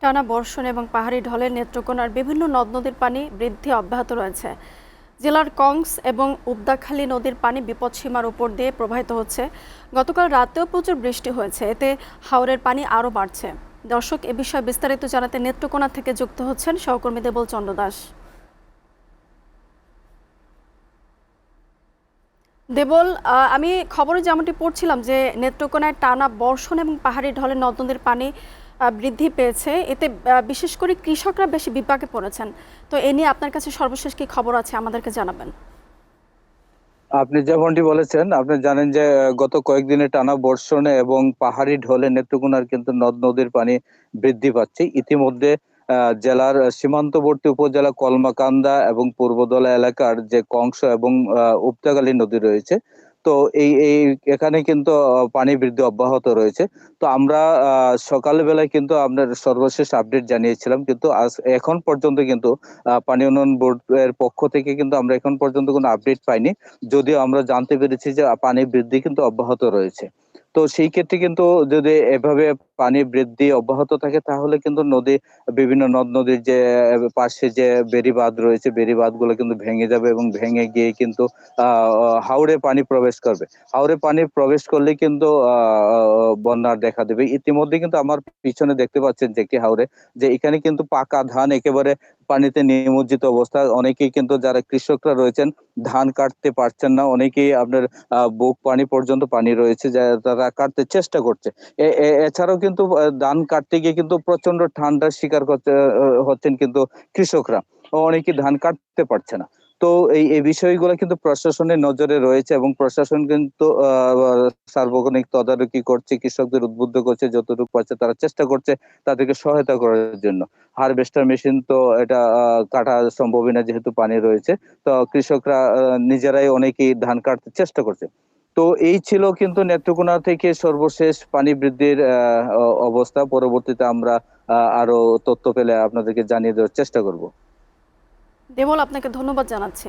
টানা বর্ষণ এবং পাহাড়ি ঢলে নেত্রকোনার বিভিন্ন নদ নদীর পানি বৃদ্ধি অব্যাহত রয়েছে। জেলার কংস এবং উবদাখালী নদীর পানি বিপদসীমার উপর দিয়ে প্রবাহিত হচ্ছে। গতকাল রাতেও প্রচুর বৃষ্টি হয়েছে, এতে হাওরের পানি আরও বাড়ছে। দর্শক, এ বিষয়ে বিস্তারিত জানাতে নেত্রকোনা থেকে যুক্ত হচ্ছেন সহকর্মী দেবল চন্দ্র দাস। দেবল, আমি খবরে যেমনটি পড়ছিলাম যে নেত্রকোনায় টানা বর্ষণ এবং পাহাড়ি ঢলে নদ নদীর পানি বৃদ্ধি পেয়েছে, এতে বিশেষ করে কৃষকরা বেশি বিপাকে পড়েছেন। তো এ নিয়ে আপনার কাছে সর্বশেষ কি খবর আছে আমাদেরকে জানাবেন। আপনি যেমনটি বলেছেন, আপনি জানেন যে গত কয়েকদিনে টানা বর্ষণে এবং পাহাড়ি ঢলে নেত্রকোনার কিন্তু নদ নদীর পানি বৃদ্ধি পাচ্ছে। ইতিমধ্যে জেলার সীমান্তবর্তী উপজেলা কলমাকান্দা এবং পূর্বদলা এলাকার যে কংস এবং উপতাকালী নদী রয়েছে, তো এই এই এখানে কিন্তু পানি বৃদ্ধি অব্যাহত রয়েছে। তো আমরা সকাল বেলায় কিন্তু আপনার সর্বশেষ আপডেট জানিয়েছিলাম, কিন্তু আজ এখন পর্যন্ত কিন্তু পানি উন্নয়ন বোর্ড এর পক্ষ থেকে কিন্তু আমরা এখন পর্যন্ত কোনো আপডেট পাইনি। যদিও আমরা জানতে পেরেছি যে পানি বৃদ্ধি কিন্তু অব্যাহত রয়েছে। তো সেই ক্ষেত্রে কিন্তু যদি এভাবে পানি বৃদ্ধি অব্যাহত থাকে, তাহলে কিন্তু বিভিন্ন নদ নদীর যে পাশে যে বেড়িবাঁধ রয়েছে, বেড়িবাঁধ গুলো কিন্তু ভেঙে যাবে এবং ভেঙে গিয়ে কিন্তু হাওরে পানি প্রবেশ করবে। হাওরে পানি প্রবেশ করলে কিন্তু বন্যার দেখা দেবে। ইতিমধ্যে কিন্তু আমার পিছনে দেখতে পাচ্ছেন যে একটি হাওরে, যে এখানে কিন্তু পাকা ধান একেবারে পানিতে নিমজ্জিত অবস্থা। অনেকেই কিন্তু যারা কৃষকরা রয়েছেন ধান কাটতে পারছেন না, অনেকেই আপনার বুক পানি পর্যন্ত পানি রয়েছে, যা তারা কাটতে চেষ্টা করছে। এছাড়াও কিন্তু ধান কাটতে গিয়ে কিন্তু প্রচন্ড ঠান্ডার শিকার করতে হচ্ছেন কিন্তু কৃষকরা। অনেকে ধান কাটতে পারছে না। তো এই বিষয়গুলো কিন্তু প্রশাসনের নজরে রয়েছে এবং প্রশাসন কিন্তু সার্বক্ষণিক তদারকি করছে, কৃষকদের উদ্বুদ্ধ করছে, যতটুকু পারছে তারা চেষ্টা করছে তাদেরকে সহায়তা করার জন্য। হারভেস্টার মেশিন তো এটা কাটা সম্ভবই না, যেহেতু পানি রয়েছে। তো কৃষকরা নিজেরাই অনেকেই ধান কাটতে চেষ্টা করছে। তো এই ছিল কিন্তু নেত্রকোনা থেকে সর্বশেষ পানি বৃদ্ধির অবস্থা। পরবর্তীতে আমরা আরো তথ্য পেলে আপনাদেরকে জানিয়ে দেওয়ার চেষ্টা করব। দেবল, আপনাকে ধন্যবাদ জানাচ্ছি।